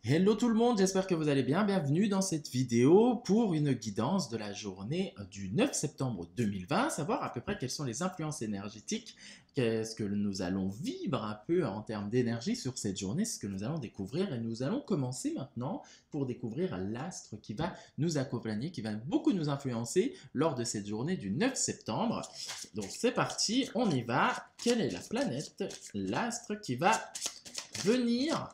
Hello tout le monde, j'espère que vous allez bien. Bienvenue dans cette vidéo pour une guidance de la journée du 9 septembre 2020, savoir à peu près quelles sont les influences énergétiques, qu'est-ce que nous allons vivre un peu en termes d'énergie sur cette journée, c'est ce que nous allons découvrir et nous allons commencer maintenant pour découvrir l'astre qui va nous accompagner, qui va beaucoup nous influencer lors de cette journée du 9 septembre. Donc c'est parti, on y va. Quelle est la planète, l'astre qui va venir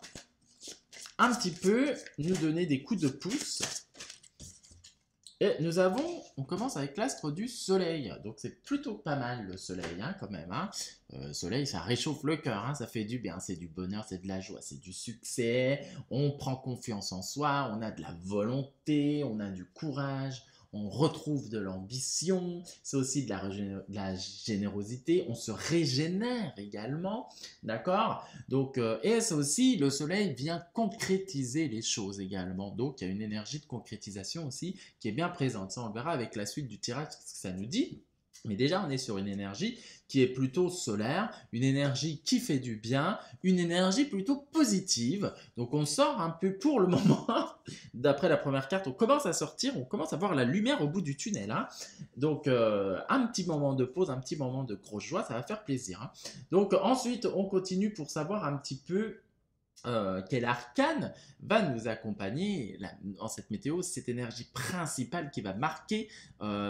un petit peu nous donner des coups de pouce. Et on commence avec l'astre du soleil. Donc c'est plutôt pas mal le soleil hein, quand même. Hein. Soleil, ça réchauffe le cœur, hein, ça fait du bien, c'est du bonheur, c'est de la joie, c'est du succès. On prend confiance en soi, on a de la volonté, on a du courage. On retrouve de l'ambition, c'est aussi de la générosité, on se régénère également, d'accord. Donc, et c'est aussi, le soleil vient concrétiser les choses également, donc il y a une énergie de concrétisation aussi qui est bien présente, ça on le verra avec la suite du tirage, ce que ça nous dit. Mais déjà, on est sur une énergie qui est plutôt solaire, une énergie qui fait du bien, une énergie plutôt positive. Donc on sort un peu pour le moment, d'après la première carte, on commence à sortir, on commence à voir la lumière au bout du tunnel. Hein. Donc un petit moment de pause, un petit moment de grosse joie, ça va faire plaisir. Hein. Donc ensuite, on continue pour savoir un petit peu quel arcane va nous accompagner en cette météo, cette énergie principale qui va marquer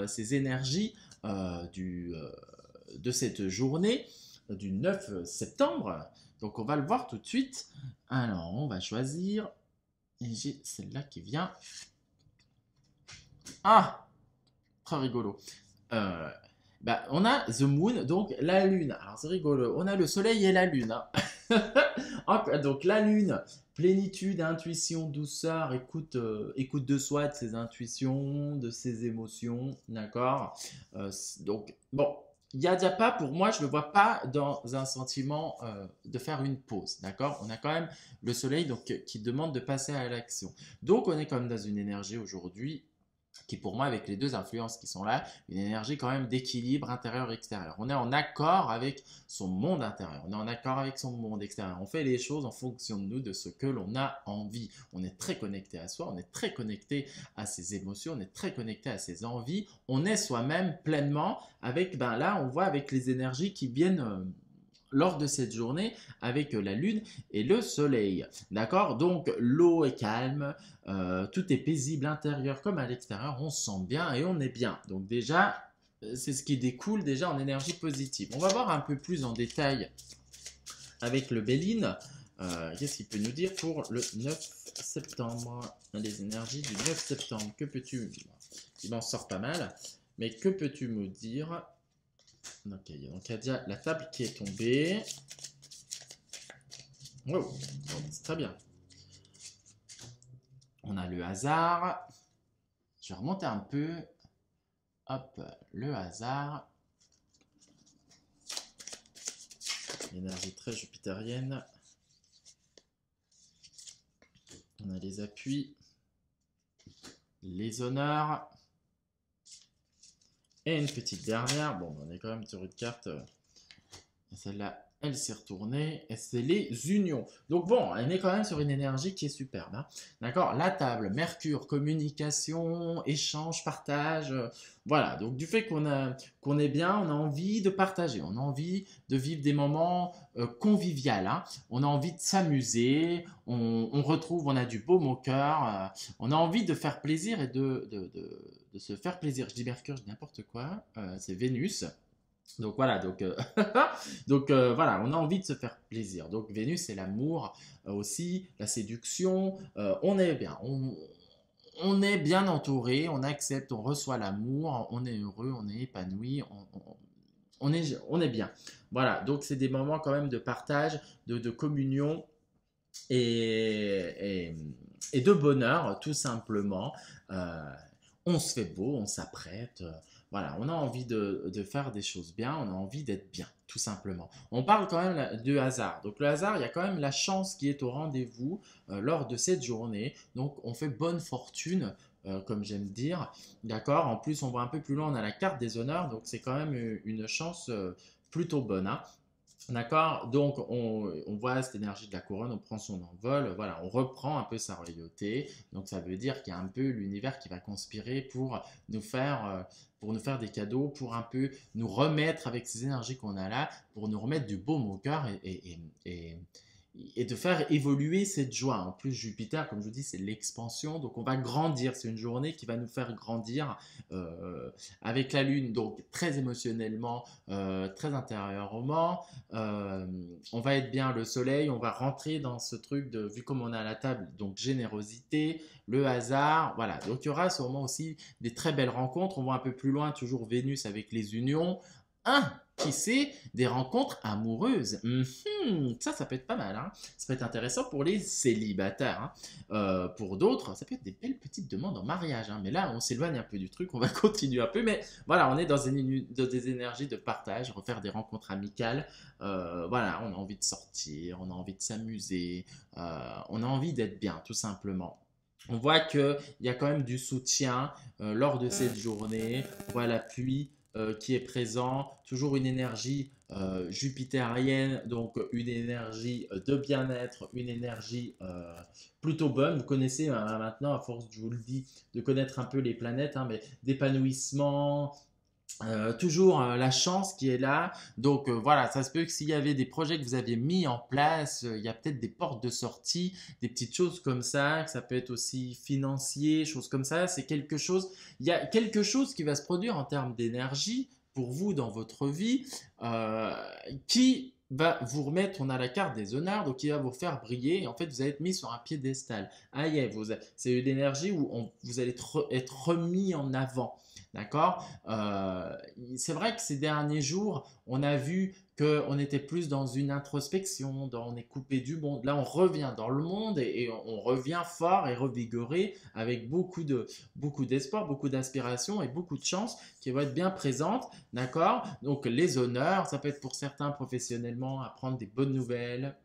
ces énergies de cette journée du 9 septembre. Donc on va le voir tout de suite. Alors on va choisir, et j'ai celle-là qui vient. Ah, très rigolo. Euh, on a The Moon, donc la Lune. Alors c'est rigolo, on a le Soleil et la Lune. Hein. Donc la Lune, plénitude, intuition, douceur, écoute de soi, de ses intuitions, de ses émotions, d'accord. Donc bon, il n'y a déjà pas, pour moi, je ne le vois pas dans un sentiment de faire une pause, d'accord. On a quand même le Soleil donc, qui demande de passer à l'action. Donc on est quand même dans une énergie aujourd'hui qui pour moi, avec les deux influences qui sont là, une énergie quand même d'équilibre intérieur-extérieur. On est en accord avec son monde intérieur, on est en accord avec son monde extérieur. On fait les choses en fonction de nous, de ce que l'on a envie. On est très connecté à soi, on est très connecté à ses émotions, on est très connecté à ses envies. On est soi-même pleinement avec, là, on voit avec les énergies qui viennent lors de cette journée avec la lune et le soleil. D'accord. Donc l'eau est calme, tout est paisible à l'intérieur comme à l'extérieur, on se sent bien et on est bien. Donc déjà, c'est ce qui découle déjà en énergie positive. On va voir un peu plus en détail avec le Béline. Qu'est-ce qu'il peut nous dire pour le 9 septembre? Les énergies du 9 septembre, que peux-tu... Il m'en sort pas mal, mais que peux-tu me dire? Ok, donc il y a déjà la table qui est tombée. Wow, c'est très bien. On a le hasard. Je vais remonter un peu. Hop, le hasard. L'énergie très jupitérienne. On a les appuis. Les honneurs. Et une petite dernière. Bon, on est quand même sur une carte. Celle-là, elle s'est retournée. Et c'est les unions. Donc bon, elle est quand même sur une énergie qui est superbe. Hein. D'accord. La table, Mercure, communication, échange, partage. Voilà. Donc du fait qu'on est bien, on a envie de partager. On a envie de vivre des moments conviviaux. Hein. On a envie de s'amuser. On retrouve, on a du baume au cœur. On a envie de faire plaisir et de se faire plaisir. Je dis Mercure, je dis n'importe quoi. C'est Vénus. Donc voilà, voilà, on a envie de se faire plaisir. Donc Vénus, c'est l'amour aussi, la séduction. On est bien, on est bien entouré, on accepte, on reçoit l'amour, on est heureux, on est épanoui, on est bien. Voilà, donc c'est des moments quand même de partage, de communion et, et, et de bonheur, tout simplement. Euh, on se fait beau, on s'apprête. Voilà, on a envie de faire des choses bien, on a envie d'être bien, tout simplement. On parle quand même de hasard. Donc le hasard, il y a quand même la chance qui est au rendez-vous lors de cette journée. Donc on fait bonne fortune, comme j'aime dire. D'accord. En plus, on voit un peu plus loin, on a la carte des honneurs. Donc c'est quand même une chance plutôt bonne. Hein. D'accord? Donc, on voit cette énergie de la couronne, on prend son envol, voilà, on reprend un peu sa royauté. Donc, ça veut dire qu'il y a un peu l'univers qui va conspirer pour nous faire des cadeaux, pour un peu nous remettre avec ces énergies qu'on a là, pour nous remettre du baume au cœur et de faire évoluer cette joie. En plus, Jupiter, comme je vous dis, c'est l'expansion, donc on va grandir. C'est une journée qui va nous faire grandir euh, avec la Lune, donc très émotionnellement, très intérieurement. Euh, on va être bien le Soleil, on va rentrer dans ce truc de, vu comme on est à la table, donc générosité, le hasard, voilà. Donc il y aura sûrement aussi des très belles rencontres. On voit un peu plus loin, toujours Vénus avec les unions. Qui sait, des rencontres amoureuses. Ça peut être pas mal, hein. Ça peut être intéressant pour les célibataires, hein. Pour d'autres, ça peut être des belles petites demandes en mariage, hein. Mais là, on s'éloigne un peu du truc, on va continuer un peu. Mais voilà, on est dans des énergies de partage, refaire des rencontres amicales. Voilà, on a envie de sortir, on a envie de s'amuser, on a envie d'être bien, tout simplement. On voit qu'il y a quand même du soutien lors de cette journée. On voit l'appui qui est présent, toujours une énergie jupitérienne, donc une énergie de bien-être, une énergie plutôt bonne. Vous connaissez maintenant, à force, je vous le dis, de connaître un peu les planètes, hein, mais d'épanouissement, toujours la chance qui est là. Donc voilà, ça se peut que s'il y avait des projets que vous aviez mis en place, il y a peut-être des portes de sortie, des petites choses comme ça, que ça peut être aussi financier, choses comme ça. C'est quelque chose, il y a quelque chose qui va se produire en termes d'énergie pour vous dans votre vie euh, qui va vous remettre, on a la carte des honneurs, donc qui va vous faire briller. Et en fait, vous allez être mis sur un piédestal. Ah yeah, c'est une énergie où vous allez être remis en avant. D'accord? C'est vrai que ces derniers jours, on a vu qu'on était plus dans une introspection, on est coupé du monde. Là, on revient dans le monde et on revient fort et revigoré avec beaucoup d'espoir, beaucoup d'aspiration et beaucoup de chance qui vont être bien présentes. D'accord? Donc, les honneurs, ça peut être pour certains professionnellement apprendre des bonnes nouvelles,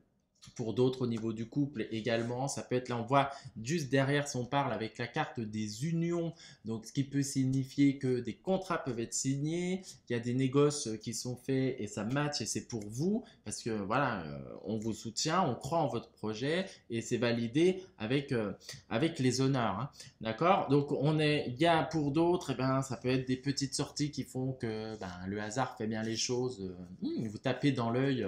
pour d'autres au niveau du couple également. Ça peut être là, on voit juste derrière si on parle avec la carte des unions, donc ce qui peut signifier que des contrats peuvent être signés, il y a des négoces qui sont faits et ça match et c'est pour vous parce que voilà, on vous soutient, on croit en votre projet et c'est validé avec les honneurs, hein. D'accord? Donc il y a pour d'autres, ça peut être des petites sorties qui font que le hasard fait bien les choses. Vous tapez dans l'œil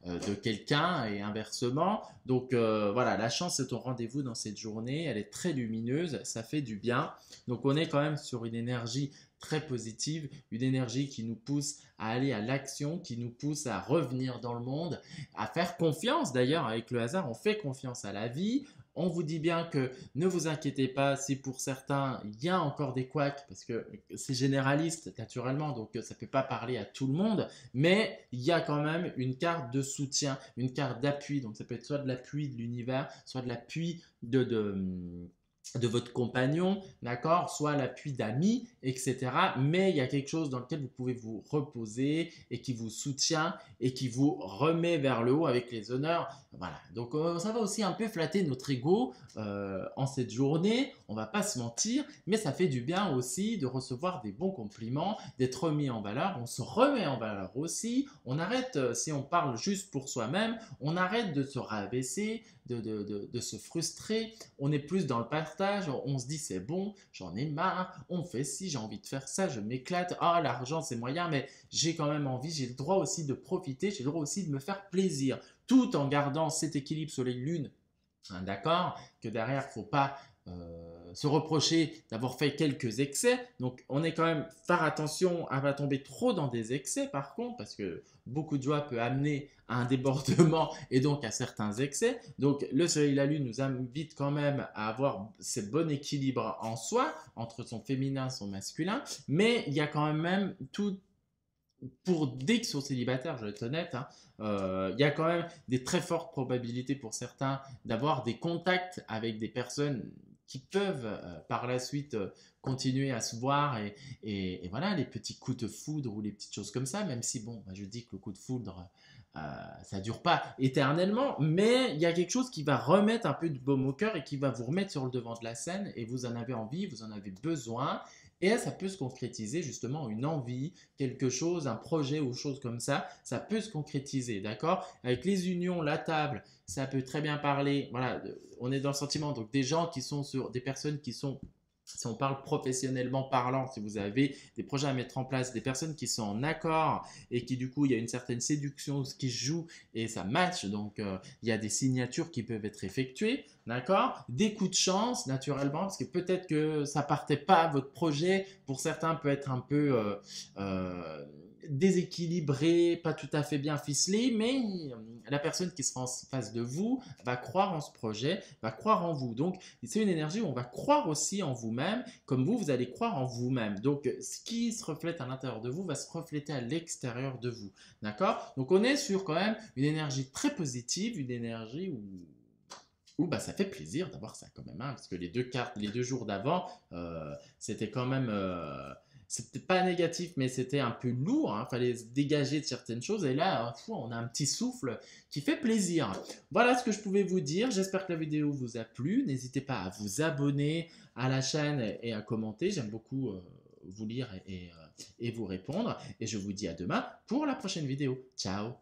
de quelqu'un et inversement. Donc voilà, la chance est au rendez-vous dans cette journée, elle est très lumineuse, ça fait du bien. Donc on est quand même sur une énergie très positive, une énergie qui nous pousse à aller à l'action, qui nous pousse à revenir dans le monde, à faire confiance d'ailleurs avec le hasard, on fait confiance à la vie. On vous dit bien que ne vous inquiétez pas si pour certains il y a encore des couacs parce que c'est généraliste naturellement donc ça ne peut pas parler à tout le monde mais il y a quand même une carte de soutien, une carte d'appui. Donc ça peut être soit de l'appui de l'univers, soit de l'appui de votre compagnon, d'accord, soit l'appui d'amis, etc. Mais il y a quelque chose dans lequel vous pouvez vous reposer et qui vous soutient et qui vous remet vers le haut avec les honneurs. Voilà, donc ça va aussi un peu flatter notre ego en cette journée, on va pas se mentir, mais ça fait du bien aussi de recevoir des bons compliments, d'être remis en valeur, on se remet en valeur aussi, on arrête, si on parle juste pour soi-même, on arrête de se rabaisser, de se frustrer, on est plus dans le partage, on se dit c'est bon, j'en ai marre, on fait ci, j'ai envie de faire ça, je m'éclate, ah l'argent c'est moyen, mais j'ai quand même envie, j'ai le droit aussi de profiter, j'ai le droit aussi de me faire plaisir, tout en gardant cet équilibre soleil-lune, hein, d'accord, que derrière il ne faut pas se reprocher d'avoir fait quelques excès. Donc on est quand même faire attention à ne pas tomber trop dans des excès par contre, parce que beaucoup de joie peut amener à un débordement et donc à certains excès. Donc le soleil et la lune nous invitent quand même à avoir ce bon équilibre en soi, entre son féminin et son masculin, mais il y a quand même tout pour dès qu'ils sont célibataires, je vais être honnête, hein, il y a quand même des très fortes probabilités pour certains d'avoir des contacts avec des personnes qui peuvent par la suite continuer à se voir et voilà, les petits coups de foudre ou les petites choses comme ça, même si bon, je dis que le coup de foudre, ça dure pas éternellement, mais il y a quelque chose qui va remettre un peu de baume au cœur et qui va vous remettre sur le devant de la scène et vous en avez envie, vous en avez besoin Et ça peut se concrétiser justement une envie, quelque chose, un projet ou chose comme ça peut se concrétiser, d'accord? Avec les unions, la table, ça peut très bien parler, voilà, on est dans le sentiment, donc des gens qui sont sur, des personnes qui sont si on parle professionnellement parlant, si vous avez des projets à mettre en place, des personnes qui sont en accord et qui du coup il y a une certaine séduction qui se joue et ça match, donc il y a des signatures qui peuvent être effectuées, d'accord? Des coups de chance naturellement, parce que peut-être que ça partait pas votre projet, pour certains peut être un peu déséquilibré, pas tout à fait bien ficelé, mais la personne qui sera en face de vous va croire en ce projet, va croire en vous. Donc c'est une énergie où on va croire aussi en vous-même, comme vous allez croire en vous-même. Donc, ce qui se reflète à l'intérieur de vous va se refléter à l'extérieur de vous. D'accord? Donc, on est sur quand même une énergie très positive, une énergie où bah, ça fait plaisir d'avoir ça quand même, hein, parce que les deux cartes, les 2 jours d'avant, c'était quand même, c'était pas négatif, mais c'était un peu lourd, hein, fallait se dégager de certaines choses, et là, on a un petit souffle qui fait plaisir. Voilà ce que je pouvais vous dire, j'espère que la vidéo vous a plu, n'hésitez pas à vous abonner à la chaîne et à commenter, j'aime beaucoup vous lire et vous répondre, et je vous dis à demain pour la prochaine vidéo. Ciao!